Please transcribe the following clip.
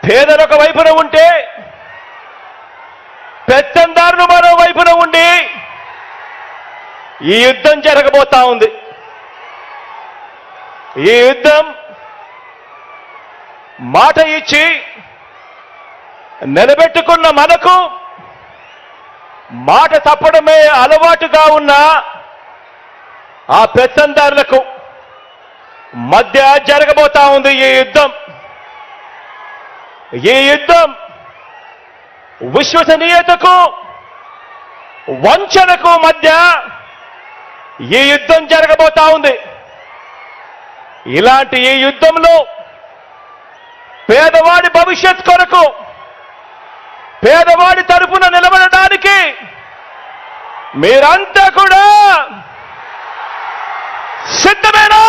పేదలు ఒక వైపున ఉంటే పెత్తందారులు మరో వైపున ఉండి ఈ యుద్ధం జరగబోతా ఉంది. ఈ యుద్ధం మాట ఇచ్చి నిలబెట్టుకున్న మనకు మాట తప్పడమే అలవాటుగా ఉన్న ఆ పెత్తందారులకు మధ్య జరగబోతా ఉంది ఈ యుద్ధం. ఈ యుద్ధం విశ్వసనీయతకు వంచనకు మధ్య ఈ యుద్ధం జరగబోతా ఉంది. ఇలాంటి ఈ యుద్ధంలో పేదవాడి భవిష్యత్ కొరకు, పేదవాడి తరపున నిలబడడానికి మీరంతా కూడా సిద్ధమేనా?